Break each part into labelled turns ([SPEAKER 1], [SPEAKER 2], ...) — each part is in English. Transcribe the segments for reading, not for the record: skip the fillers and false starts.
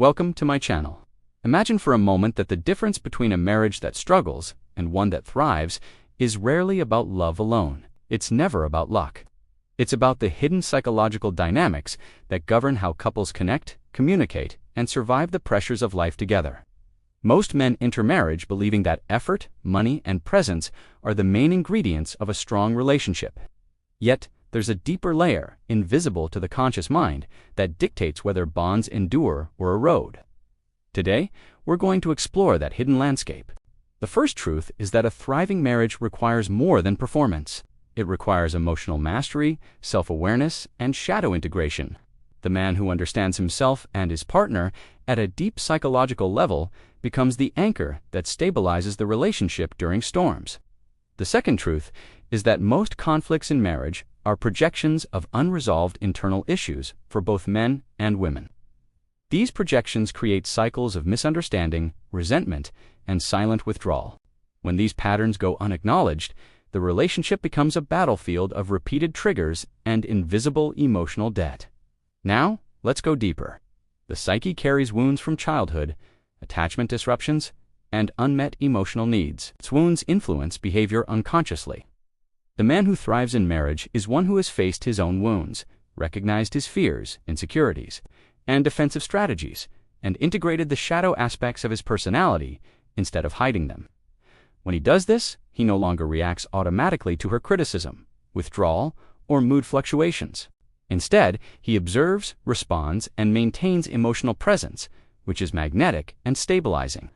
[SPEAKER 1] Welcome to my channel. Imagine for a moment that the difference between a marriage that struggles and one that thrives is rarely about love alone. It's never about luck. It's about the hidden psychological dynamics that govern how couples connect, communicate, and survive the pressures of life together. Most men enter marriage believing that effort, money, and presence are the main ingredients of a strong relationship. Yet, there's a deeper layer, invisible to the conscious mind, that dictates whether bonds endure or erode. Today, we're going to explore that hidden landscape. The first truth is that a thriving marriage requires more than performance. It requires emotional mastery, self-awareness, and shadow integration. The man who understands himself and his partner at a deep psychological level becomes the anchor that stabilizes the relationship during storms. The second truth is that most conflicts in marriage are projections of unresolved internal issues for both men and women. These projections create cycles of misunderstanding, resentment, and silent withdrawal. When these patterns go unacknowledged, the relationship becomes a battlefield of repeated triggers and invisible emotional debt. Now, let's go deeper. The psyche carries wounds from childhood, attachment disruptions, and unmet emotional needs. Its wounds influence behavior unconsciously. The man who thrives in marriage is one who has faced his own wounds, recognized his fears, insecurities, and defensive strategies, and integrated the shadow aspects of his personality instead of hiding them. When he does this, he no longer reacts automatically to her criticism, withdrawal, or mood fluctuations. Instead, he observes, responds, and maintains emotional presence, which is magnetic and stabilizing.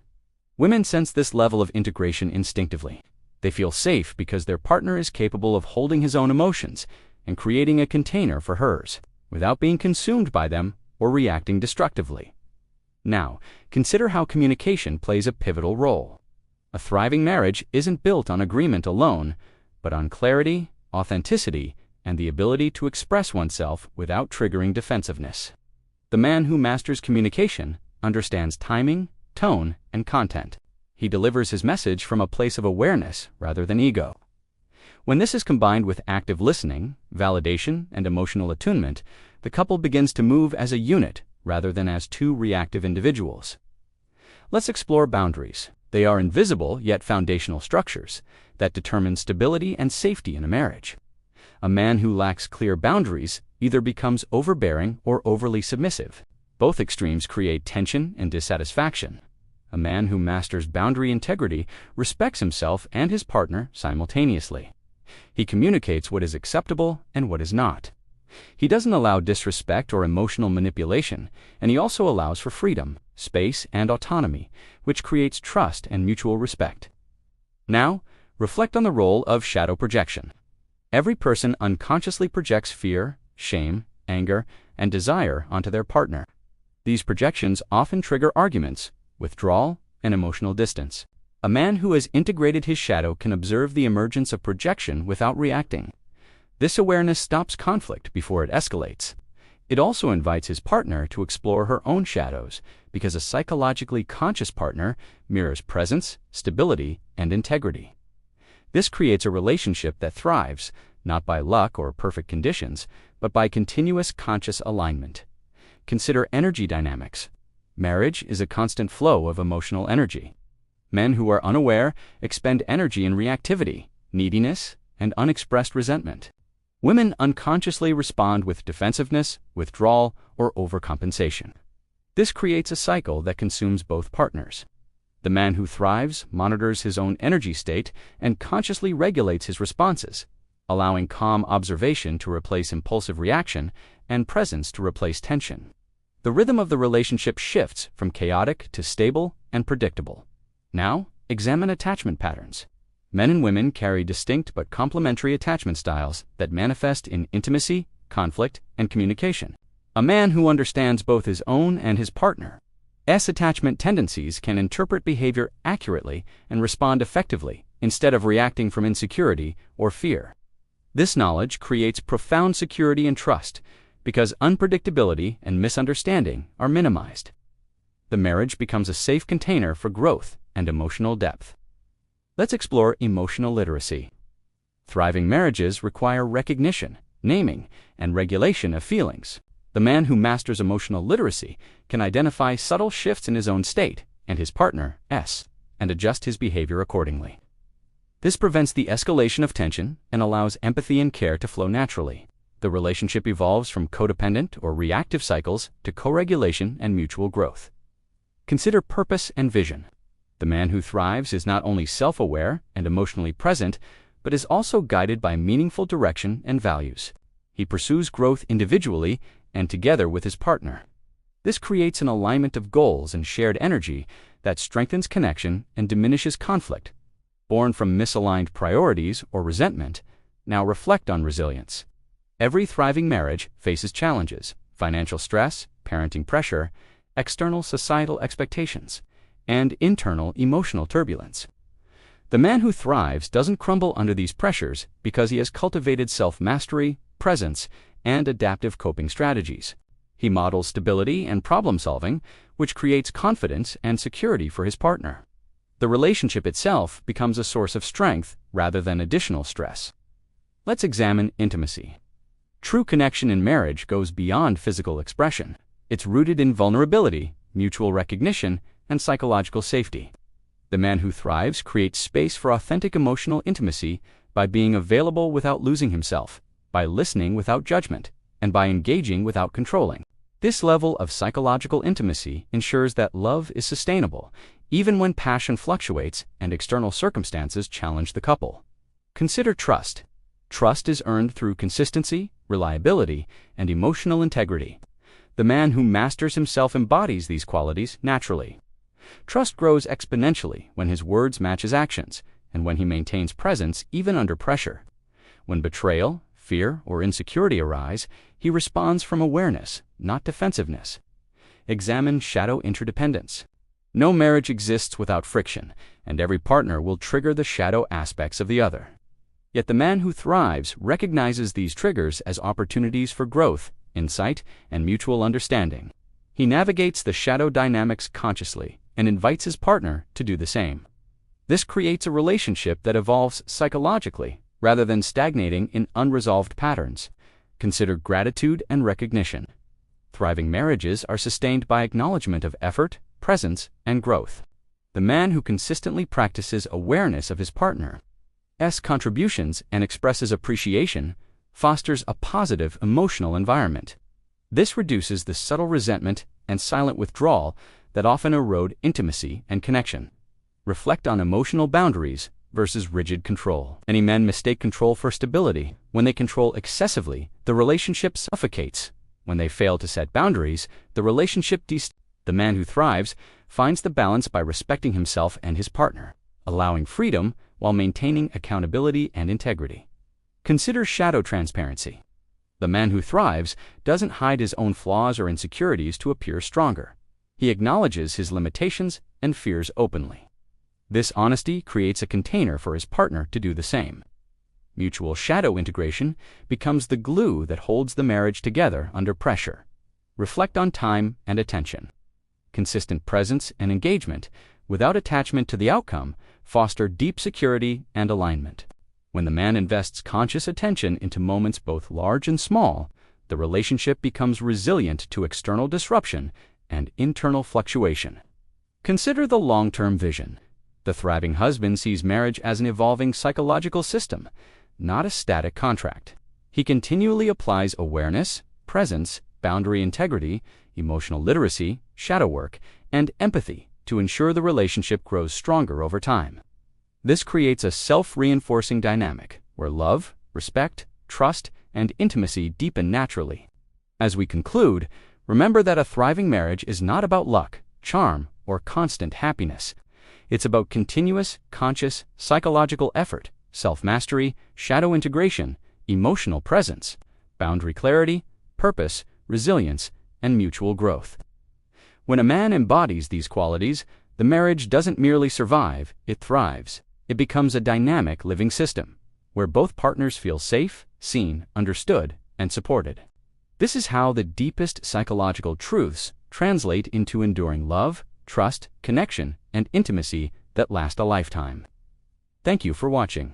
[SPEAKER 1] Women sense this level of integration instinctively. They feel safe because their partner is capable of holding his own emotions and creating a container for hers, without being consumed by them or reacting destructively. Now, consider how communication plays a pivotal role. A thriving marriage isn't built on agreement alone, but on clarity, authenticity, and the ability to express oneself without triggering defensiveness. The man who masters communication understands timing, tone, and content. He delivers his message from a place of awareness rather than ego. When this is combined with active listening, validation, and emotional attunement, the couple begins to move as a unit rather than as two reactive individuals. Let's explore boundaries. They are invisible yet foundational structures that determine stability and safety in a marriage. A man who lacks clear boundaries either becomes overbearing or overly submissive. Both extremes create tension and dissatisfaction. A man who masters boundary integrity respects himself and his partner simultaneously. He communicates what is acceptable and what is not. He doesn't allow disrespect or emotional manipulation, and he also allows for freedom, space, and autonomy, which creates trust and mutual respect. Now, reflect on the role of shadow projection. Every person unconsciously projects fear, shame, anger, and desire onto their partner. These projections often trigger arguments, withdrawal, and emotional distance. A man who has integrated his shadow can observe the emergence of projection without reacting. This awareness stops conflict before it escalates. It also invites his partner to explore her own shadows, because a psychologically conscious partner mirrors presence, stability, and integrity. This creates a relationship that thrives, not by luck or perfect conditions, but by continuous conscious alignment. Consider energy dynamics. Marriage is a constant flow of emotional energy. Men who are unaware expend energy in reactivity, neediness, and unexpressed resentment. Women unconsciously respond with defensiveness, withdrawal, or overcompensation. This creates a cycle that consumes both partners. The man who thrives monitors his own energy state and consciously regulates his responses, allowing calm observation to replace impulsive reaction and presence to replace tension. The rhythm of the relationship shifts from chaotic to stable and predictable. Now, examine attachment patterns. Men and women carry distinct but complementary attachment styles that manifest in intimacy, conflict, and communication. A man who understands both his own and his partner's attachment tendencies can interpret behavior accurately and respond effectively instead of reacting from insecurity or fear. This knowledge creates profound security and trust because unpredictability and misunderstanding are minimized. The marriage becomes a safe container for growth and emotional depth. Let's explore emotional literacy. Thriving marriages require recognition, naming, and regulation of feelings. The man who masters emotional literacy can identify subtle shifts in his own state and his partner's and adjust his behavior accordingly. This prevents the escalation of tension and allows empathy and care to flow naturally. The relationship evolves from codependent or reactive cycles to co-regulation and mutual growth. Consider purpose and vision. The man who thrives is not only self-aware and emotionally present, but is also guided by meaningful direction and values. He pursues growth individually and together with his partner. This creates an alignment of goals and shared energy that strengthens connection and diminishes conflict. Born from misaligned priorities or resentment, now reflect on resilience. Every thriving marriage faces challenges: financial stress, parenting pressure, external societal expectations, and internal emotional turbulence. The man who thrives doesn't crumble under these pressures because he has cultivated self-mastery, presence, and adaptive coping strategies. He models stability and problem-solving, which creates confidence and security for his partner. The relationship itself becomes a source of strength rather than additional stress. Let's examine intimacy. True connection in marriage goes beyond physical expression. It's rooted in vulnerability, mutual recognition, and psychological safety. The man who thrives creates space for authentic emotional intimacy by being available without losing himself, by listening without judgment, and by engaging without controlling. This level of psychological intimacy ensures that love is sustainable, even when passion fluctuates and external circumstances challenge the couple. Consider trust. Trust is earned through consistency, reliability, and emotional integrity. The man who masters himself embodies these qualities naturally. Trust grows exponentially when his words match his actions, and when he maintains presence even under pressure. When betrayal, fear, or insecurity arise, he responds from awareness, not defensiveness. Examine shadow interdependence. No marriage exists without friction, and every partner will trigger the shadow aspects of the other. Yet the man who thrives recognizes these triggers as opportunities for growth, insight, and mutual understanding. He navigates the shadow dynamics consciously and invites his partner to do the same. This creates a relationship that evolves psychologically rather than stagnating in unresolved patterns. Consider gratitude and recognition. Thriving marriages are sustained by acknowledgement of effort, presence, and growth. The man who consistently practices awareness of his partner's contributions and expresses appreciation fosters a positive emotional environment. This reduces the subtle resentment and silent withdrawal that often erode intimacy and connection. Reflect on emotional boundaries versus rigid control. Many men mistake control for stability. When they control excessively, the relationship suffocates. When they fail to set boundaries, the relationship The man who thrives finds the balance by respecting himself and his partner, allowing freedom while maintaining accountability and integrity. Consider shadow transparency. The man who thrives doesn't hide his own flaws or insecurities to appear stronger. He acknowledges his limitations and fears openly. This honesty creates a container for his partner to do the same. Mutual shadow integration becomes the glue that holds the marriage together under pressure. Reflect on time and attention. Consistent presence and engagement, without attachment to the outcome, foster deep security and alignment. When the man invests conscious attention into moments both large and small, the relationship becomes resilient to external disruption and internal fluctuation. Consider the long-term vision. The thriving husband sees marriage as an evolving psychological system, not a static contract. He continually applies awareness, presence, boundary integrity, emotional literacy, shadow work, and empathy to ensure the relationship grows stronger over time. This creates a self-reinforcing dynamic where love, respect, trust, and intimacy deepen naturally. As we conclude, remember that a thriving marriage is not about luck, charm, or constant happiness. It's about continuous, conscious, psychological effort, self-mastery, shadow integration, emotional presence, boundary clarity, purpose, resilience, and mutual growth. When a man embodies these qualities, the marriage doesn't merely survive, it thrives. It becomes a dynamic living system, where both partners feel safe, seen, understood, and supported. This is how the deepest psychological truths translate into enduring love, trust, connection, and intimacy that last a lifetime. Thank you for watching.